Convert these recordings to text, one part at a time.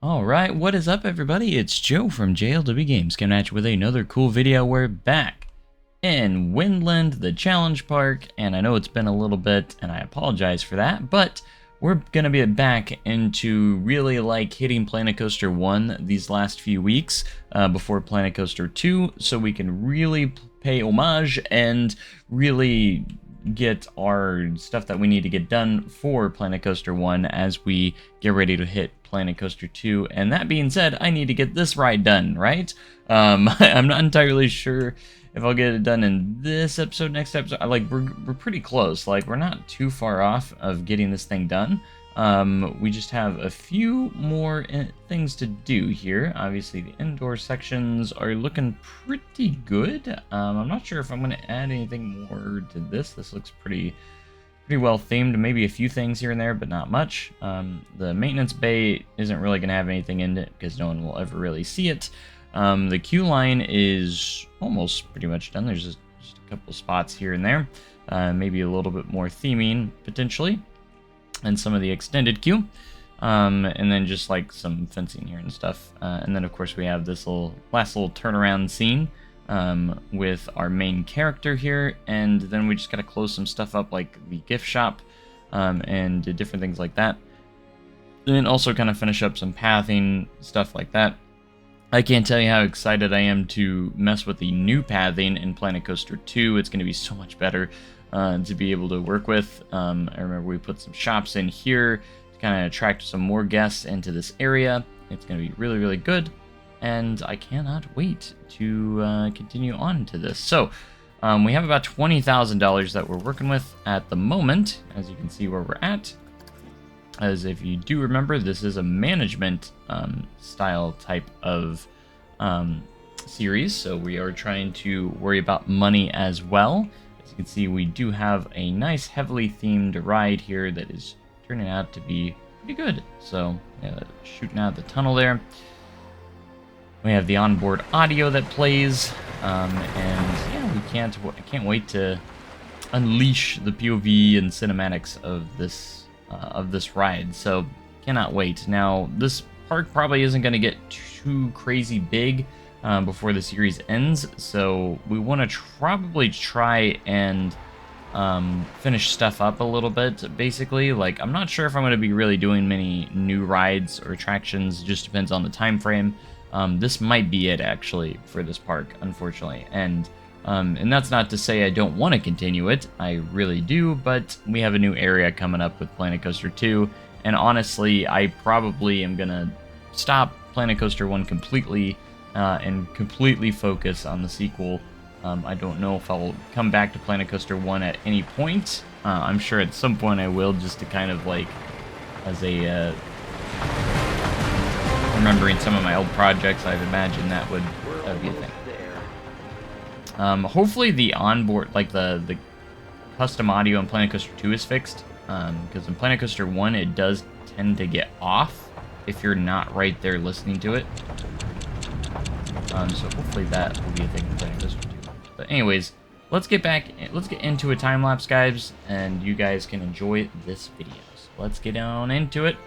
Alright, what is up everybody? It's Joe from JLW Games coming at you with another cool video. We're back in Windland, the challenge park, and I know it's been a little bit, and I apologize for that, but we're gonna be back into really hitting Planet Coaster 1 these last few weeks before Planet Coaster 2, so we can really pay homage and really get our stuff that we need to get done for Planet Coaster 1 as we get ready to hit Planet Coaster 2. And that being said, I need to get this ride done, right? I'm not entirely sure if I'll get it done in this episode, next episode. We're pretty close. We're not too far off of getting this thing done. We just have a few more things to do here. Obviously, the indoor sections are looking pretty good. I'm not sure if I'm going to add anything more to this. This looks pretty well themed. Maybe a few things here and there, but not much. The maintenance bay isn't really going to have anything in it because no one will ever really see it. The queue line is almost pretty much done. There's just a couple spots here and there. Maybe a little bit more theming, potentially. And some of the extended queue. And then just some fencing here and stuff. And then, of course, we have this last little turnaround scene with our main character here. And then we just got to close some stuff up, like the gift shop and different things like that. And then also kind of finish up some pathing, stuff like that. I can't tell you how excited I am to mess with the new pathing in Planet Coaster 2. It's going to be so much better to be able to work with. I remember we put some shops in here to kind of attract some more guests into this area. It's going to be really, really good. And I cannot wait to continue on to this. So we have about $20,000 that we're working with at the moment, as you can see where we're at. As if you do remember, this is a management style type of series, so we are trying to worry about money as well. As you can see, we do have a nice heavily themed ride here that is turning out to be pretty good. So yeah, shooting out the tunnel there. We have the onboard audio that plays, and yeah, I can't wait to unleash the POV and cinematics of this ride. So cannot wait. Now this park probably isn't going to get too crazy big before the series ends, so we want to probably try and finish stuff up a little bit. Basically, I'm not sure if I'm going to be really doing many new rides or attractions. It just depends on the time frame. This might be it actually for this park, unfortunately, and that's not to say I don't want to continue it. I really do, but we have a new area coming up with Planet Coaster 2, and honestly, I probably am going to stop Planet Coaster 1 completely and completely focus on the sequel. I don't know if I'll come back to Planet Coaster 1 at any point. I'm sure at some point I will, just to kind of as a remembering some of my old projects, I'd imagine that would be a thing. Hopefully the onboard, the custom audio in Planet Coaster 2 is fixed, because in Planet Coaster 1 it does tend to get off if you're not right there listening to it. So hopefully that will be a thing in Planet Coaster 2. But anyways, let's get into a time lapse, guys, and you guys can enjoy this video. So let's get on into it.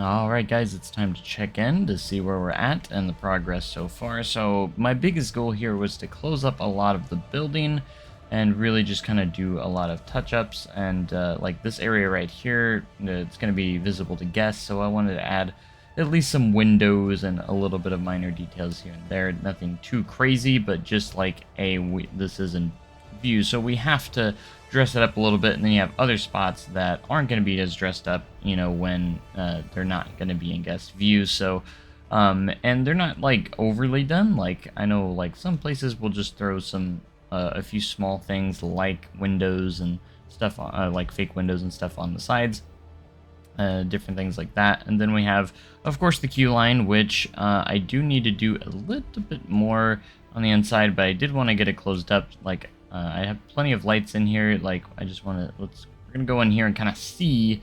Alright guys, it's time to check in to see where we're at and the progress so far. So my biggest goal here was to close up a lot of the building and really just kind of do a lot of touch-ups, and like this area right here, it's going to be visible to guests, so I wanted to add at least some windows and a little bit of minor details here and there. Nothing too crazy, but just like this is in view, so we have to dress it up a little bit, and then you have other spots that aren't going to be as dressed up, you know, when they're not going to be in guest view. So and they're not like overly done. Like I know like some places will just throw some a few small things like windows and stuff, like fake windows and stuff on the sides, different things like that. And then we have, of course, the queue line, which I do need to do a little bit more on the inside, but I did want to get it closed up. Like I have plenty of lights in here. Like I just want to, we're gonna go in here and kind of see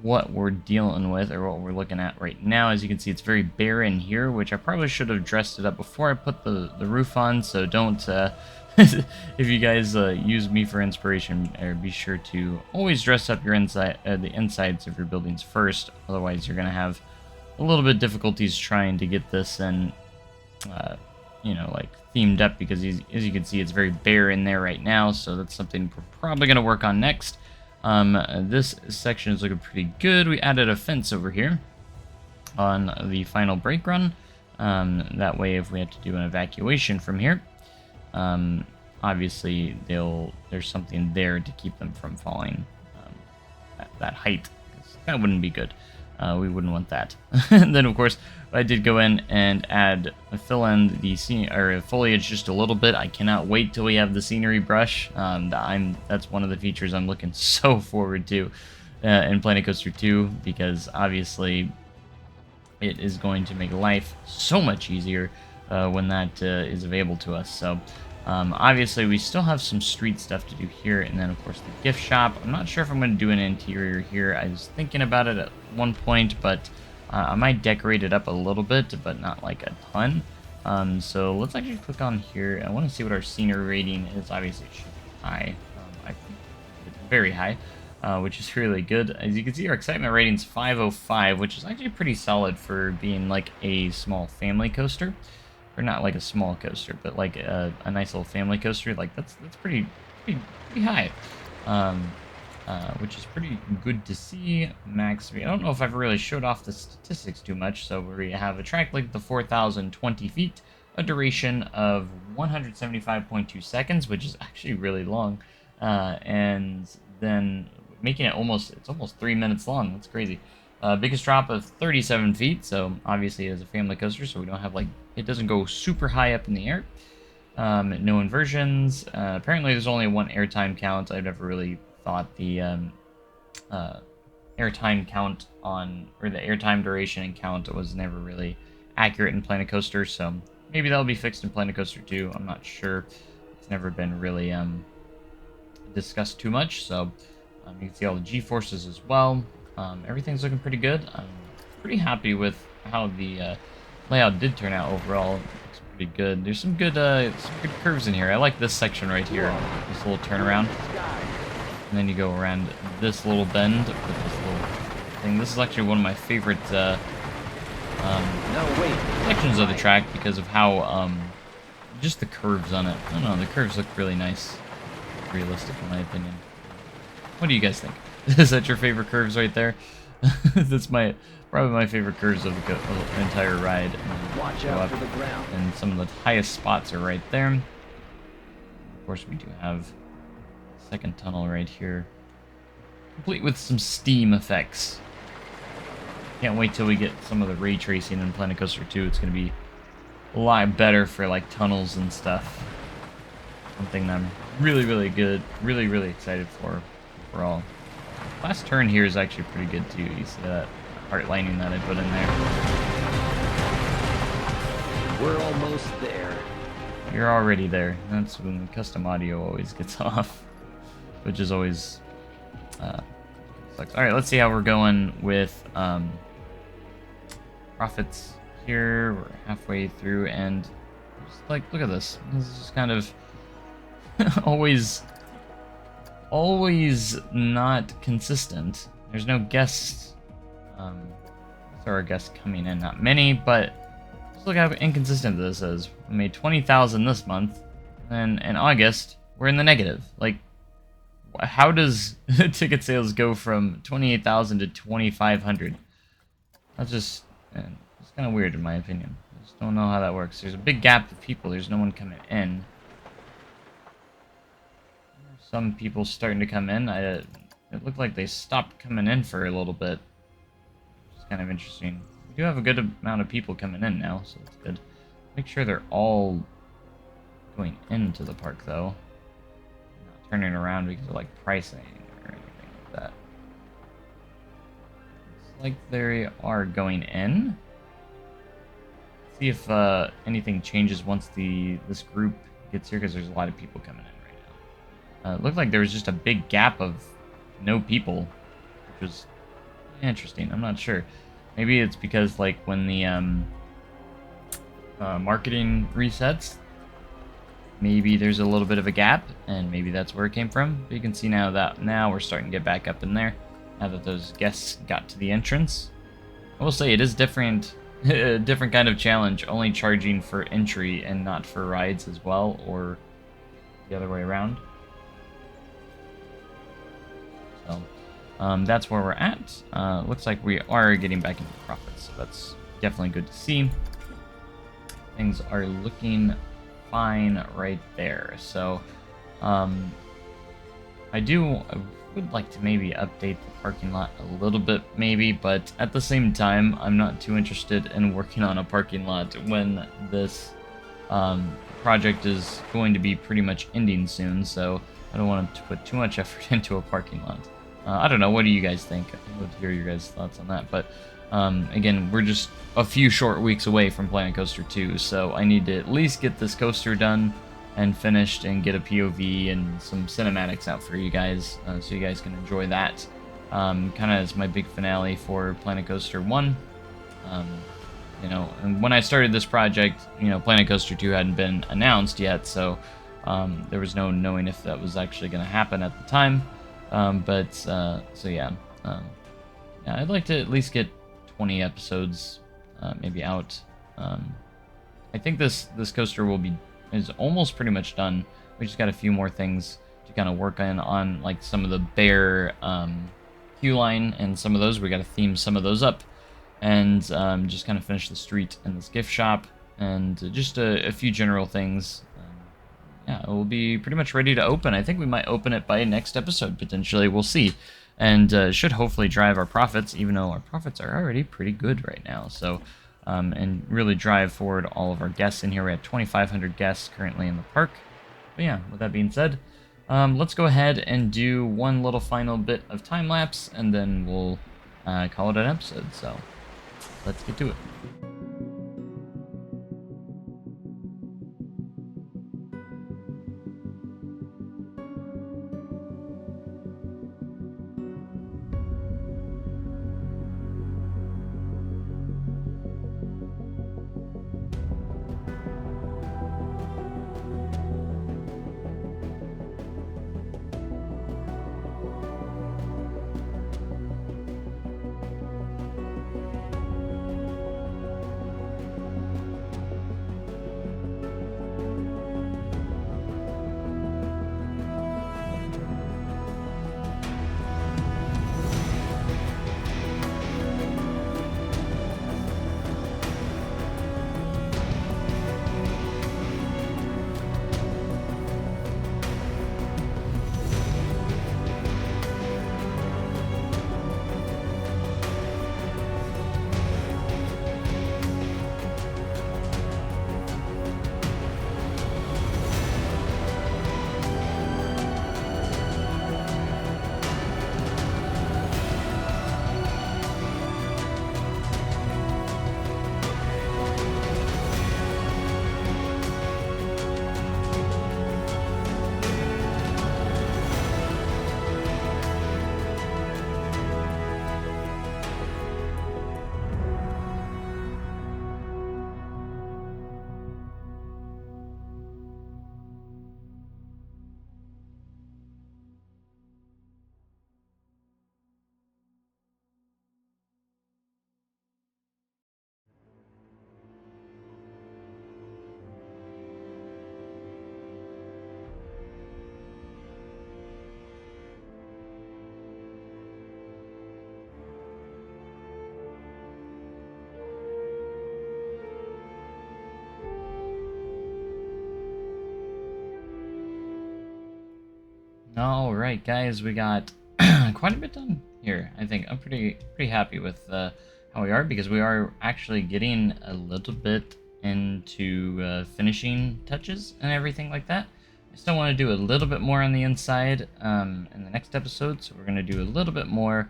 what we're dealing with, or what we're looking at right now. As you can see, it's very bare in here, which I probably should have dressed it up before I put the roof on. So don't if you guys use me for inspiration, or be sure to always dress up your the insides of your buildings first. Otherwise, you're gonna have a little bit of difficulties trying to get this in, you know, like themed up, because as you can see, it's very bare in there right now. So that's something we're probably gonna work on next. This section is looking pretty good. We added a fence over here on the final brake run. That way, if we have to do an evacuation from here, obviously there's something there to keep them from falling at that height. That wouldn't be good. We wouldn't want that. And then, of course, I did go in and fill in the foliage just a little bit. I cannot wait till we have the scenery brush. That's one of the features I'm looking so forward to in Planet Coaster 2, because obviously it is going to make life so much easier when that is available to us. So obviously we still have some street stuff to do here, and then of course the gift shop. I'm not sure if I'm going to do an interior here. I was thinking about it at one point, but I might decorate it up a little bit, but not like a ton. So let's actually click on here. I want to see what our scenery rating is. Obviously it should be high. I think it's very high, which is really good. As you can see, our excitement rating's 505, which is actually pretty solid for being like a small family coaster. Or not like a small coaster, but like a nice little family coaster. Like that's pretty high, which is pretty good to see. Max speed. I don't know if I've really showed off the statistics too much. So we have a track length of 4,020 feet, a duration of 175.2 seconds, which is actually really long, and then making it almost 3 minutes long. That's crazy. Biggest drop of 37 feet, so obviously it is a family coaster, so we don't have, like, it doesn't go super high up in the air. No inversions. Apparently there's only one airtime count. I've never really thought the airtime count or the airtime duration and count was never really accurate in Planet Coaster, so maybe that'll be fixed in Planet Coaster 2. I'm not sure. It's never been really discussed too much, so you can see all the G-forces as well. Everything's looking pretty good. I'm pretty happy with how the layout did turn out overall. It looks pretty good. There's some good curves in here. I like this section right here, this little turnaround. And then you go around this little bend with this little thing. This is actually one of my favorite sections of the track, because of how just the curves on it. I don't know, the curves look really nice, realistic in my opinion. What do you guys think? Is that your favorite curves right there? That's probably my favorite curves of the entire ride. Watch out for the ground. And some of the highest spots are right there. Of course, we do have a second tunnel right here, complete with some steam effects. Can't wait till we get some of the ray tracing in Planet Coaster 2. It's going to be a lot better for like tunnels and stuff. Something that I'm really excited for overall. Last turn here is actually pretty good too. You see that heart lining that I put in there. We're almost there. You're already there. That's when the custom audio always gets off, which is always sucks. All right, let's see how we're going with profits here. We're halfway through, and just like, look at this. This is just kind of always not consistent. There's no guest So our guests coming in, not many, but just look how inconsistent this is. We made 20,000 this month, and in August we're in the negative. Like, how does ticket sales go from 28,000 to 2,500? That's just it's kind of weird in my opinion. I just don't know how that works. There's a big gap of people. There's no one coming in. Some people starting to come in. It looked like they stopped coming in for a little bit. It's kind of interesting. We do have a good amount of people coming in now, so that's good. Make sure they're all going into the park, though. Not turning around because of, like, pricing or anything like that. Looks like they are going in. See if anything changes once this group gets here, because there's a lot of people coming in right now. It looked like there was just a big gap of no people, which was interesting. I'm not sure. Maybe it's because, like, when the marketing resets, maybe there's a little bit of a gap, and maybe that's where it came from. But you can see now we're starting to get back up in there, now that those guests got to the entrance. I will say it is different, a different kind of challenge, only charging for entry and not for rides as well, or the other way around. So that's where we're at. Looks like we are getting back into profits, so that's definitely good to see. Things are looking fine right there. So I would like to maybe update the parking lot a little bit, maybe, but at the same time, I'm not too interested in working on a parking lot when this project is going to be pretty much ending soon, so I don't want to put too much effort into a parking lot. I don't know, what do you guys think? I'd love to hear your guys' thoughts on that, but again, we're just a few short weeks away from Planet Coaster 2, so I need to at least get this coaster done and finished and get a POV and some cinematics out for you guys, so you guys can enjoy that. Kind of as my big finale for Planet Coaster 1. You know, and when I started this project, you know, Planet Coaster 2 hadn't been announced yet, so there was no knowing if that was actually going to happen at the time. So yeah, I'd like to at least get 20 episodes maybe out. I think this coaster is almost pretty much done. We just got a few more things to kind of work on like some of the bear queue line and some of those. We got to theme some of those up, and just kind of finish the street and this gift shop, and just a few general things. Yeah, it will be pretty much ready to open. I think we might open it by next episode, potentially. We'll see. And should hopefully drive our profits, even though our profits are already pretty good right now. So, and really drive forward all of our guests in here. We have 2,500 guests currently in the park. But yeah, with that being said, let's go ahead and do one little final bit of time lapse, and then we'll call it an episode. So, let's get to it. All right, guys, we got quite a bit done here. I think I'm pretty happy with how we are, because we are actually getting a little bit into finishing touches and everything like that. I still want to do a little bit more on the inside in the next episode, so we're going to do a little bit more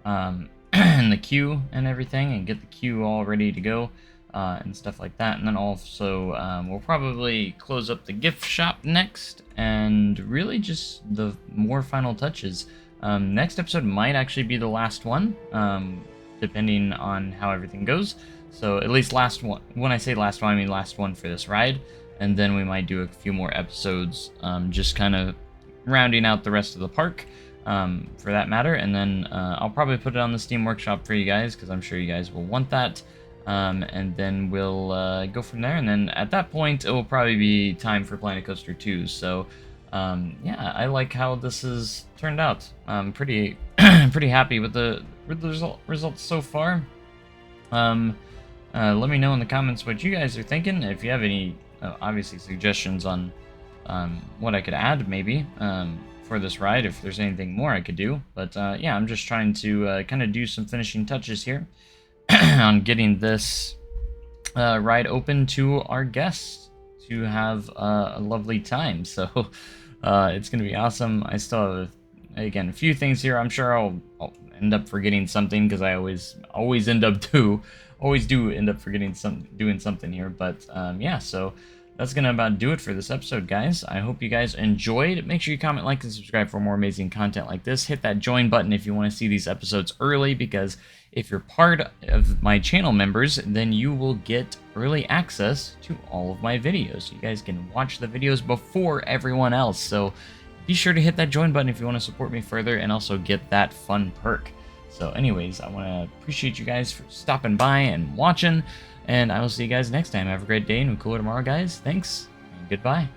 in the queue and everything, and get the queue all ready to go. And stuff like that. And then also we'll probably close up the gift shop next, and really just the more final touches. Next episode might actually be the last one, depending on how everything goes. So at least last one. When I say last one, I mean last one for this ride. And then we might do a few more episodes, just kind of rounding out the rest of the park, for that matter. And then I'll probably put it on the Steam Workshop for you guys, because I'm sure you guys will want that. And then we'll go from there, and then at that point it will probably be time for Planet Coaster 2. So yeah, I like how this has turned out. I'm pretty happy with the results so far. Let me know in the comments what you guys are thinking. If you have any obviously suggestions on what I could add maybe for this ride, if there's anything more I could do. But yeah, I'm just trying to kind of do some finishing touches here on getting this ride open to our guests to have a lovely time. So it's gonna be awesome. I still have, again, a few things here. I'm sure I'll end up forgetting something, because I always end up do end up forgetting doing something here. But yeah, so that's gonna about do it for this episode, guys. I hope you guys enjoyed. Make sure you comment, like, and subscribe for more amazing content like this. Hit that join button if you want to see these episodes early, because if you're part of my channel members, then you will get early access to all of my videos. You guys can watch the videos before everyone else. So be sure to hit that join button if you want to support me further, and also get that fun perk. So anyways, I want to appreciate you guys for stopping by and watching, and I will see you guys next time. Have a great day, and we'll cool tomorrow, guys. Thanks, and goodbye.